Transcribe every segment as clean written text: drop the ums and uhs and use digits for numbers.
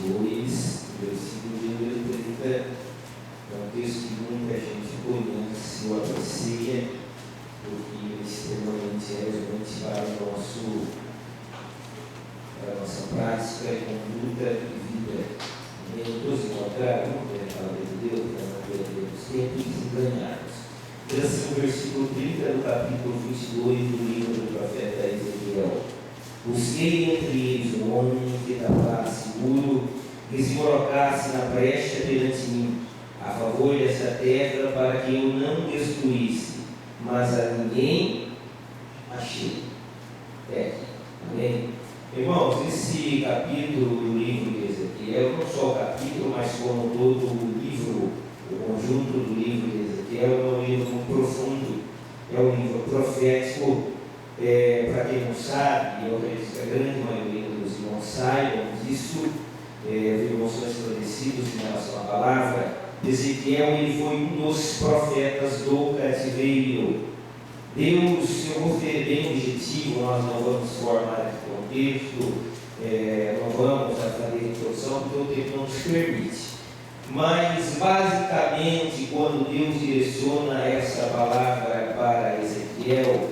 22, versículo de número 30, é um texto que muita gente conhece ou aprecia, porque ele é extremamente relevante para a nossa prática, conduta e vida. Em todos encontrar, vamos ver a palavra de Deus, para não perdermos tempo e desenganharmos. Diz assim o versículo 30 do capítulo 22 do livro do profeta Ezequiel: busquei entre eles um homem que estava seguro, que se colocasse na brecha perante mim, a favor dessa terra, para que eu não destruísse, mas a ninguém achei. Amém? Irmãos, esse capítulo do livro de Ezequiel, não só o capítulo, mas como todo o livro, o conjunto do livro de Ezequiel, é um livro muito profundo, é um livro profético. Para quem não sabe, eu acredito que a grande maioria dos irmãos saibam disso, os irmãos são esclarecidos em relação à palavra. Ezequiel, ele foi um dos profetas do cativeiro. Deus, eu vou ser bem objetivo, nós não vamos formar esse contexto, não vamos fazer a introdução, porque o tempo não nos permite. Mas, basicamente, quando Deus direciona essa palavra para Ezequiel,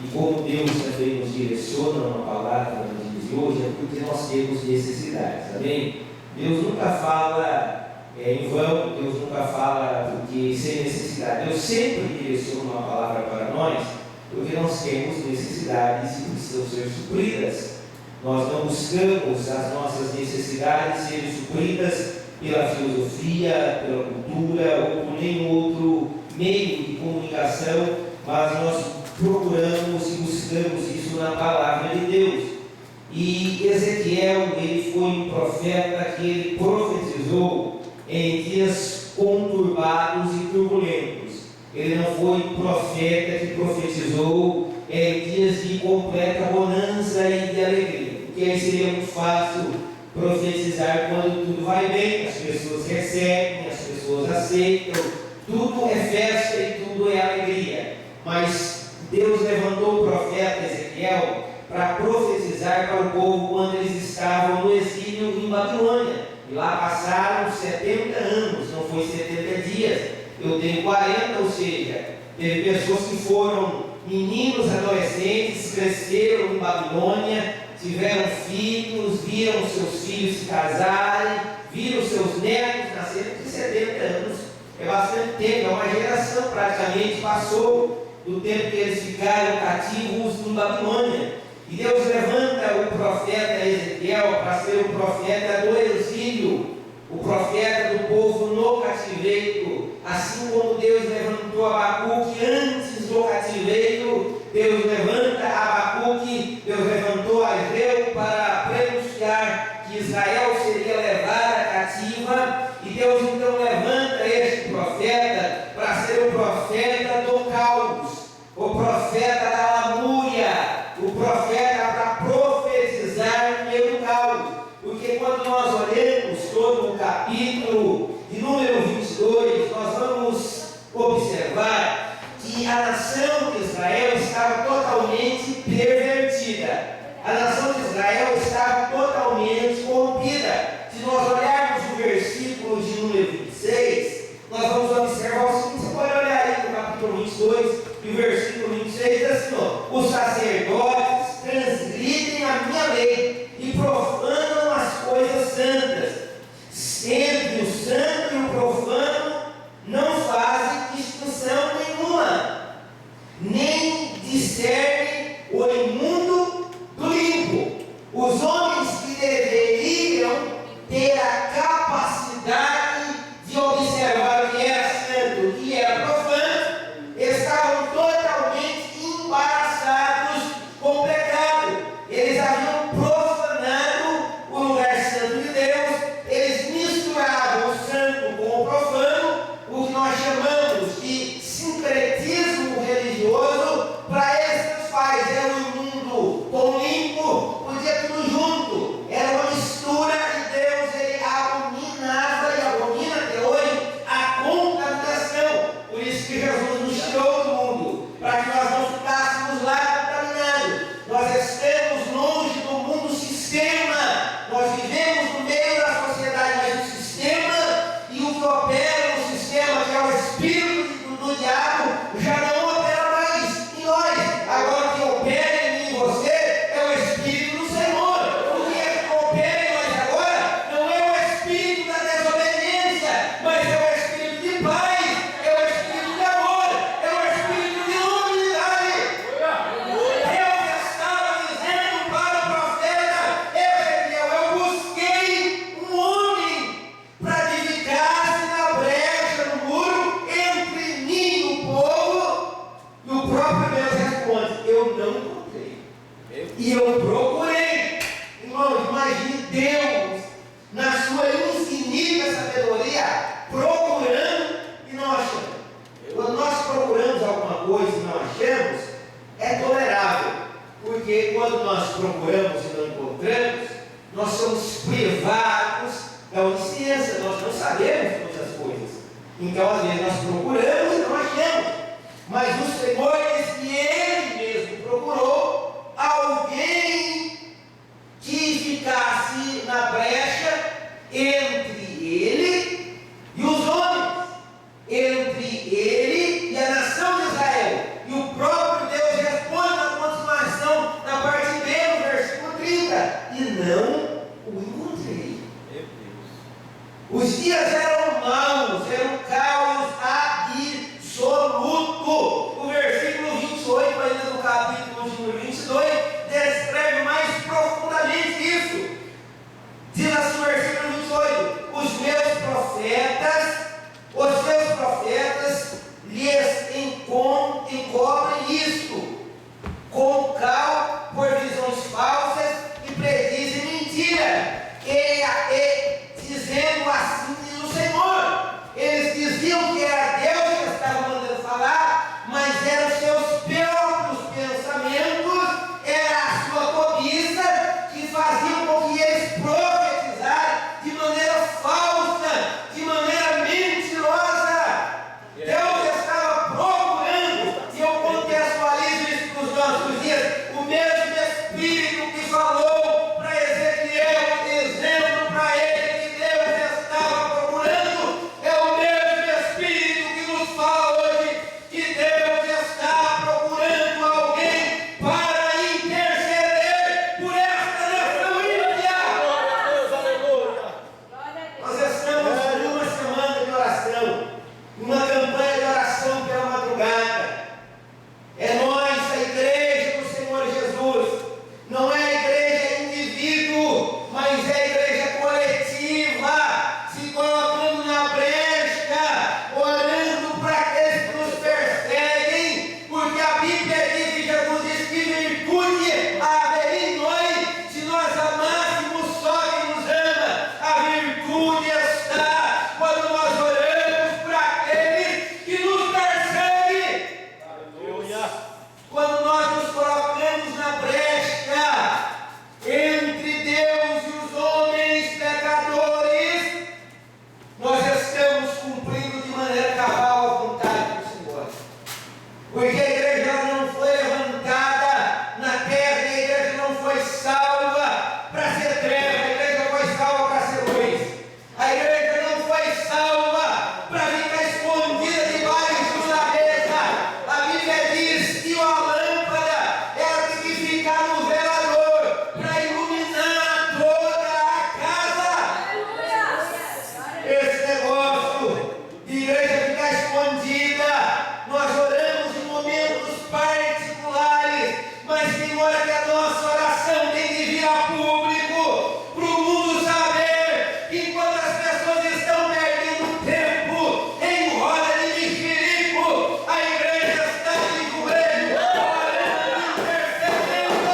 e como Deus também nos direciona uma palavra nos dias de hoje, é porque nós temos necessidades, amém? Deus nunca fala em vão, Deus nunca fala porque sem necessidade. Deus sempre direciona uma palavra para nós, porque nós temos necessidades e precisam ser supridas. Nós não buscamos as nossas necessidades serem supridas pela filosofia, pela cultura ou por nenhum outro meio de comunicação, mas nós procuramos e buscamos isso na palavra de Deus. E Ezequiel, ele foi um profeta que ele profetizou em dias conturbados e turbulentos. Ele não foi um profeta que profetizou em dias de completa bonança e de alegria, porque aí seria muito fácil profetizar quando tudo vai bem, as pessoas recebem, as pessoas aceitam, tudo é festa e tudo é alegria. Mas Deus levantou o profeta Ezequiel para profetizar para o povo quando eles estavam no exílio em Babilônia. E lá passaram 70 anos, não foi 70 dias. Eu tenho 40, ou seja, teve pessoas que foram meninos, adolescentes, cresceram em Babilônia, tiveram filhos, viram seus filhos se casarem, viram seus netos nascerem de 70 anos. É bastante tempo, é uma geração praticamente passou do tempo que eles ficaram cativos em Babilônia. E Deus levanta o profeta Ezequiel para ser o profeta do exílio, o profeta do povo no cativeiro. Assim como Deus levantou Abacuque antes do cativeiro, Deus levanta Abacuque, Deus levantou Ageu para prenunciar que Israel seria levada cativa. E Deus então levanta este profeta para ser o profeta do caos, o profeta da lamúria, o profeta para profetizar pelo caos. Porque quando nós olhamos todo o capítulo de número 22, nós vamos observar que a nação de Israel estava totalmente pervertida. A nação de Israel estava totalmente corrompida. Se nós olharmos o versículo de número 26, nós vamos observar o seguinte. Você pode olhar aí no capítulo 22 e o versículo 26 diz assim: os sacerdotes transgridem a minha lei e profanam as coisas santas. Entre o santo e o profano não fazem distinção nenhuma, nem discernem o imundo do limpo. Os homens que deveriam ter a Então, às vezes, nós procuramos e não achamos. Mas o Senhor diz que Ele mesmo procurou alguém que ficasse na brecha entre Ele e os homens, entre Ele e a nação de Israel. E o próprio Deus responde na continuação, na parte B, no versículo 30, e não o encontrei. Os dias eram maus, era um caos absoluto. O versículo 28, ainda no capítulo de número 22, descreve mais profundamente isso. Diz assim no versículo 28, os seus profetas lhes encobrem isto, com cal por visões falsas e predizem mentira, e dizendo assim diz o Senhor. Eles diziam que era Deus que estava mandando falar, mas eram seus próprios pensamentos, era a sua cobiça que faziam com que eles profetizassem de maneira falsa, de maneira mentirosa. Deus estava procurando, e eu contextualizo isso para os nossos dias, o mesmo Espírito que falou para Ezequiel, dizendo para ele que Deus estava procurando, é o mesmo Espírito que nos fala hoje que Deus está procurando alguém para interceder por esta nação ímpia. Nós estamos numa semana de oração, numa campanha de oração pela madrugada. É nós, a igreja do Senhor Jesus. Não é a igreja indivíduo, mas é a igreja coletiva, se colocando na brecha, orando para aqueles que nos perseguem, porque a Bíblia diz que Jesus diz que virtude haveria em nós, se nós amássemos só quem nos ama. A virtude está quando nós oramos para aqueles que nos perseguem. Quando nós nos colocamos na brecha entre Deus e os homens pecadores, nós estamos cumprindo de maneira cabal a vontade do Senhor. Porque a igreja não foi levantada na terra, a igreja não foi salva para ser treva, a igreja foi salva para ser luz. A igreja não foi salva para ficar escondida debaixo da mesa. A Bíblia diz que a lâmpada ela tem que ficar no velador para iluminar toda a casa. Esse negócio de igreja ficar escondida, nós oramos em momentos particulares, mas tem hora que a nossa oração tem que vir a público, para o mundo saber que enquanto as pessoas estão perdendo tempo em roda de mexerico, a igreja está de joelho, orando, intercedendo.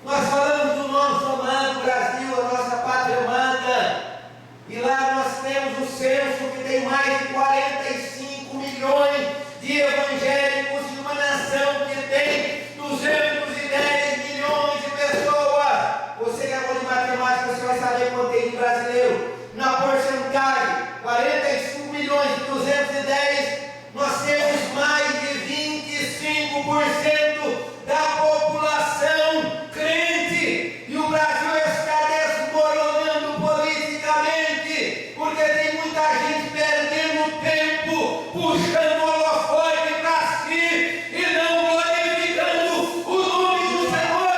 Nós falamos do nosso amado Brasil, a nossa pátria amada, e lá nós temos o censo que tem mais de 45 milhões de evangélicos em uma nação que tem 210 milhões de pessoas. Você que é bom de matemática, você vai saber quanto tem de brasileiro. Na porcentagem, 45 milhões de 210, nós temos mais de 25% da população crente. E o Brasil está desmoronando politicamente, porque tem muita gente perdendo tempo, puxando o holofote para si e não glorificando o nome do Senhor.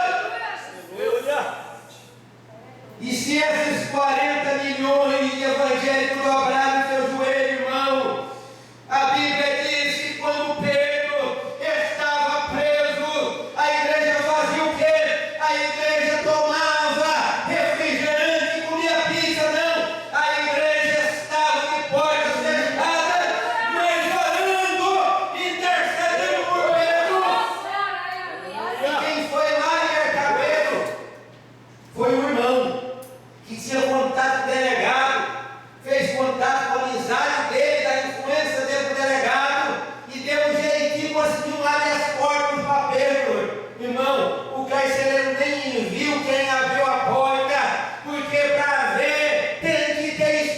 E se esses 40 milhões de evangélicos dobraram seu joelho, irmão, a Bíblia diz que quando Pedro estava preso, a igreja fazia o quê? A igreja tomava refrigerante e comia pizza, não. A igreja estava de portas fechadas, mas orando, intercedendo por Pedro. E quem foi lá libertar Pedro foi o irmão que tinha contato com o delegado, fez contato com a amizade dele, da influência dele com o delegado, e deu um jeitinho, conseguiu habeas corpus para Pedro. Irmão, o carcereiro nem viu quem abriu a porta, porque para ver tem que ter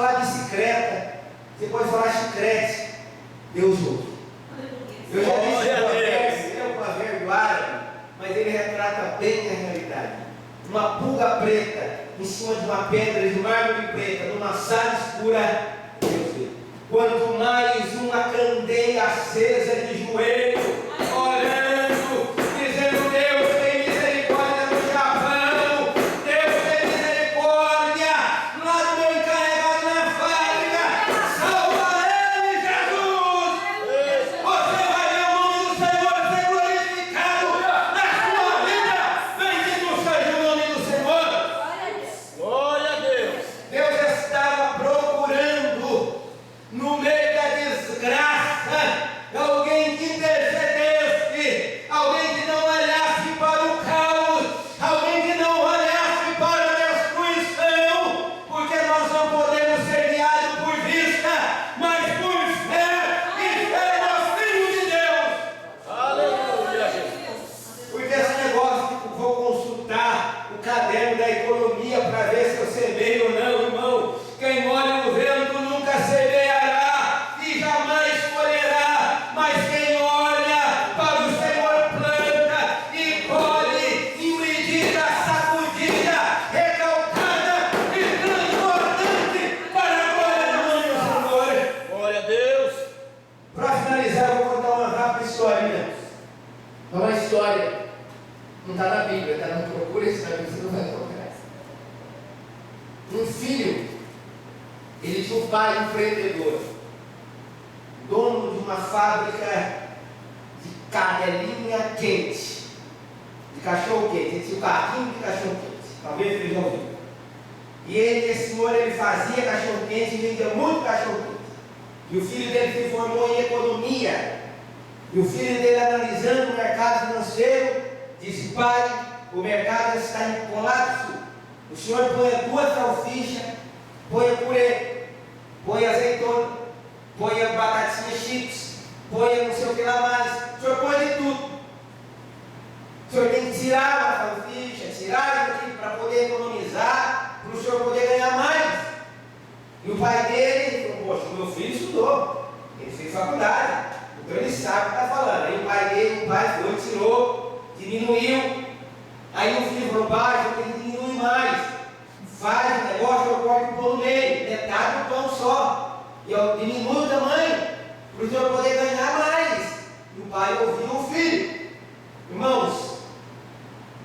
falar bicicleta, você pode falar chiclete. Deus ouve. Eu já disse um provérbio árabe, mas ele retrata bem a realidade. Uma pulga preta em cima de uma pedra de mármore preta, numa sala escura, Deus vê. Quanto mais uma candeia acesa de joelho, orando, dizendo: Deus tem misericórdia no Japão, Deus tem misericórdia lá do meu encarregado na fábrica, salva ele, Jesus! Você vai ver o nome do Senhor ser glorificado na sua vida. Bendito seja o nome do Senhor. Glória a Deus. Deus estava procurando, no meio da desgraça, alguém que intercedesse, alguém que não olhasse para o caos, alguém que não olhasse para a destruição, porque nós não podemos ser guiados por vista, mas por fé, e fé no Filho de Deus. Aleluia, Jesus. Porque esse negócio de vou consultar o caderno da economia para ver se eu semeio ou não, irmão. Quem olha no vento nunca semeará e jamais colherá, mas quem olha para o Senhor planta e colhe em medida sacudida, recalcada e transbordante para a glória do nome do Senhor. Glória a Deus. Para finalizar, eu vou contar uma rápida historinha. É uma história, não está na Bíblia, está? Não procura isso na Bíblia, você não vai encontrar. Um filho, ele tinha um pai empreendedor, dono de uma fábrica de canelinha quente, de cachorro quente. Ele tinha um carrinho de cachorro quente, talvez vocês já ouviram. E esse senhor, ele fazia cachorro quente e vendia muito cachorro quente. E o filho dele se formou em economia. E o filho dele, analisando o mercado financeiro, disse: pai, o mercado está em colapso. O senhor põe 2 salsichas, põe purê, põe azeitona, põe batatinha chips, põe não sei o que lá mais. O senhor põe de tudo. O senhor tem que tirar uma salsicha, tirar aqui para poder economizar, para o senhor poder ganhar mais. E o pai dele falou: poxa, meu filho estudou, ele fez faculdade, então ele sabe o que está falando. Aí o pai dele, foi, tirou, diminuiu. Aí o filho falou: pai, eu tenho que diminuir mais. Faz o negócio, eu corto o pão no meio, metade do pão só. E eu diminuo o tamanho, para o senhor poder ganhar mais. E o pai ouviu o filho. Irmãos,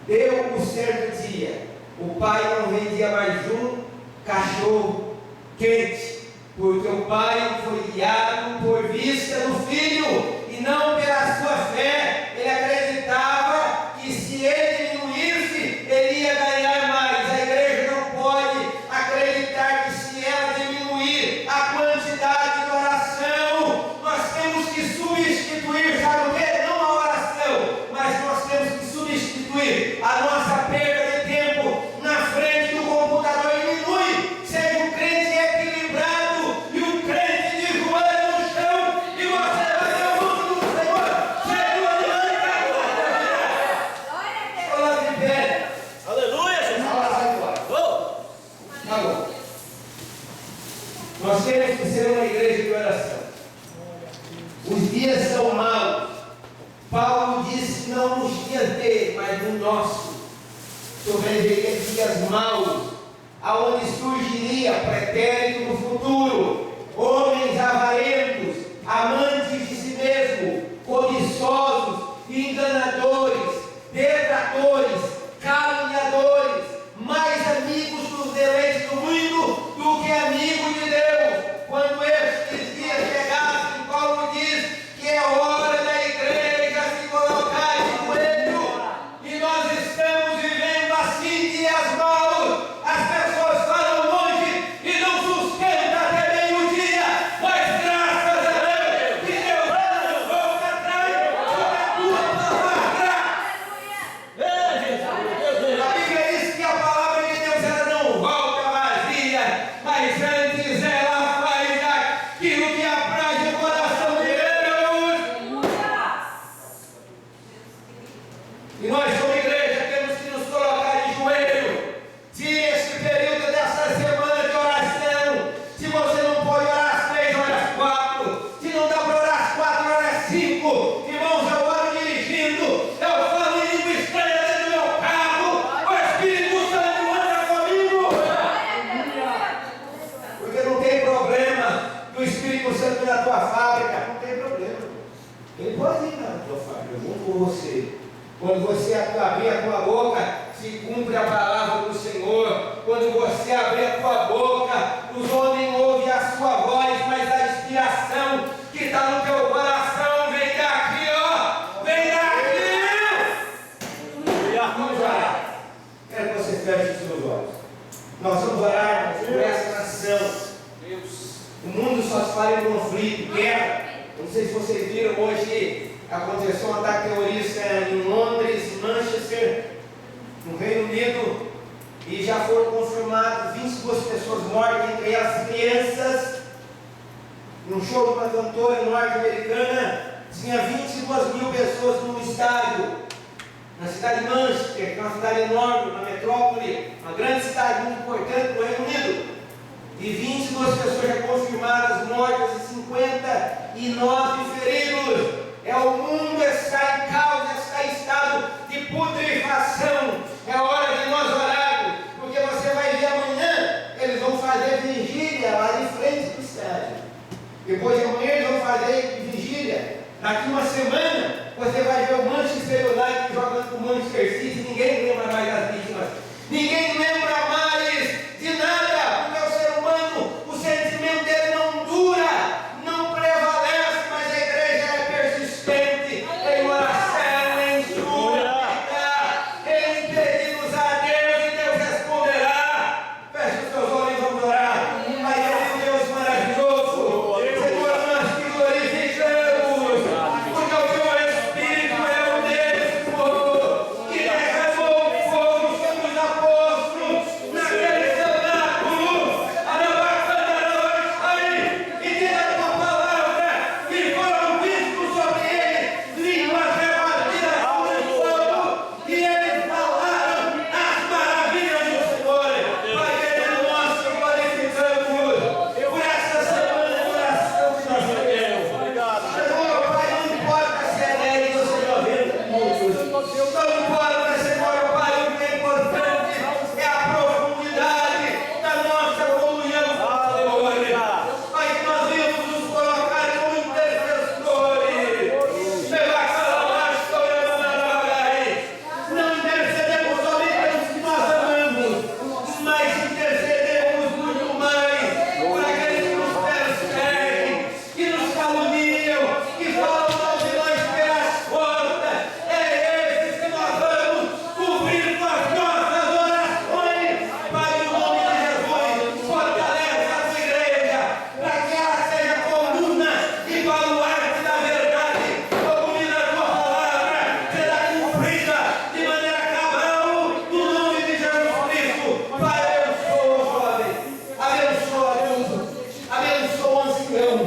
deu um certo dia, o pai não vendia mais um cachorro quente, porque o pai foi guiado por vista do filho e não pela sua fé. Ele acreditava que se ele diminuísse, ele ia ganhar mais. A igreja não pode acreditar que se ela diminuir a quantidade de oração, nós temos que substituir, sabe o quê? Não a oração, mas nós temos que substituir a nossa perda de tempo na frente do computador. Diminui, seja um crente equilibrado e um crente de joelho no chão, e você vai ver o nome do Senhor ser glorificado. Olá de pé. Aleluia, Jesus. Vai embora. Oh. Tá bom. Nós temos que ser uma igreja de oração. Os dias são maus. Paulo disse: não nos dias dele, mas no nosso. Sobreviveria dias maus, aonde surgiria pretérito no futuro, homens avarentos, amantes de si mesmo, cobiçosos, enganadores, detratores, caluniadores, mais amigos dos deleites do mundo do que amigos de Deus. Quando estes dias chegassem, Paulo diz que é hora da igreja se colocar de joelho, e nós estamos vivendo assim dias maus. As pessoas falam longe e não sustentam até Ele pode ir na tua família, junto com você. Quando você abrir a tua boca, se cumpre a palavra do Senhor. Quando você abrir a tua boca, os homens ouvem a sua voz, mas a inspiração que está no teu coração vem daqui, ó. Vem daqui! Vamos orar. Quero que você feche os seus olhos. Nós vamos orar por essa nação. O mundo só se fala em conflito, guerra. Não sei se vocês viram, hoje aconteceu um ataque terrorista em Londres, Manchester, no Reino Unido, e já foram confirmadas 22 pessoas mortas, entre elas crianças. Num show de uma cantora norte-americana, tinha 22 mil pessoas no estádio, na cidade de Manchester, que é uma cidade enorme, uma metrópole, uma grande cidade muito importante do Reino Unido. E 22 pessoas já confirmadas mortas e 59 feridos. O mundo está em caos, está em estado de putrefação. É hora de nós orarmos, porque você vai ver amanhã, eles vão fazer vigília lá de frente do estádio. Depois de amanhã eles vão fazer vigília. Daqui uma semana, você vai ver o Manchester United jogando com o Manchester City. Ninguém lembra mais das vítimas. Ninguém lembra mais de nada, porque o ser humano, o sentimento dele não dura, não prevalece, mas a igreja é persistente em oração, em súplica, em pedidos a Deus, e Deus responderá. Feche os seus olhos e vamos orar. Pai, Deus maravilhoso, Senhor, nós te glorificamos, porque o teu Espírito é o Deus fogo, que derramou fogo sobre os apóstolos naquele cenáculo, e diz a tua palavra que foram vistos sobre eles línguas repartidas como fogo, e eles falaram as maravilhas do Senhor. Pai querido, nós te glorificamos por essa semana de oração que nós tivemos. Senhor, Pai, não importa se é 10 ou se é 90 minutos, não importa, Senhor, Pai, o que é importante é a profundidade da nossa comunhão com o Senhor. Pai, que nós vimos nos colocar como intercessores. Não intercedemos somente pelos que nós amamos, mas intercedemos muito mais por aqueles que nos perseguem, que nos caluniam, que falam mal de nós pelas costas. É esses que nós vamos cobrir com as nossas orações. Pai, no nome de Jesus, fortalece a tua igreja, para que ela seja coluna e baluarte da verdade, coluna da tua palavra, será cumprida de maneira cabal, no nome de Jesus Cristo. Pai, abençoa o jovem, abençoa adulto, abençoa o ancião,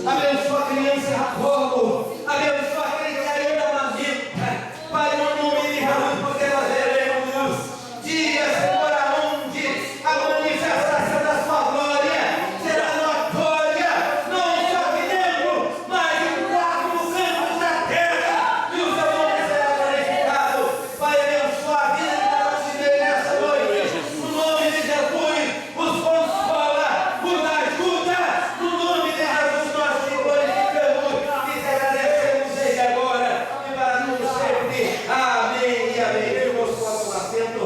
abençoa a criança em colo, abençoa aquele que ainda mamita. Pai, no nome de Jesus, porque nós veremos dias, Senhor, aonde a manifestação da sua glória será notória, não só aqui dentro, mas em 4 cantos da terra, e o seu nome será glorificado. Pai, abençoa a vida de cada um de nós nessa noite, no nome de Jesus, os consola, os ajuda, no nome de Jesus nós te glorificamos e te agradecemos desde agora e para todos sempre. Amém e amém. Deus, possa tomar assento.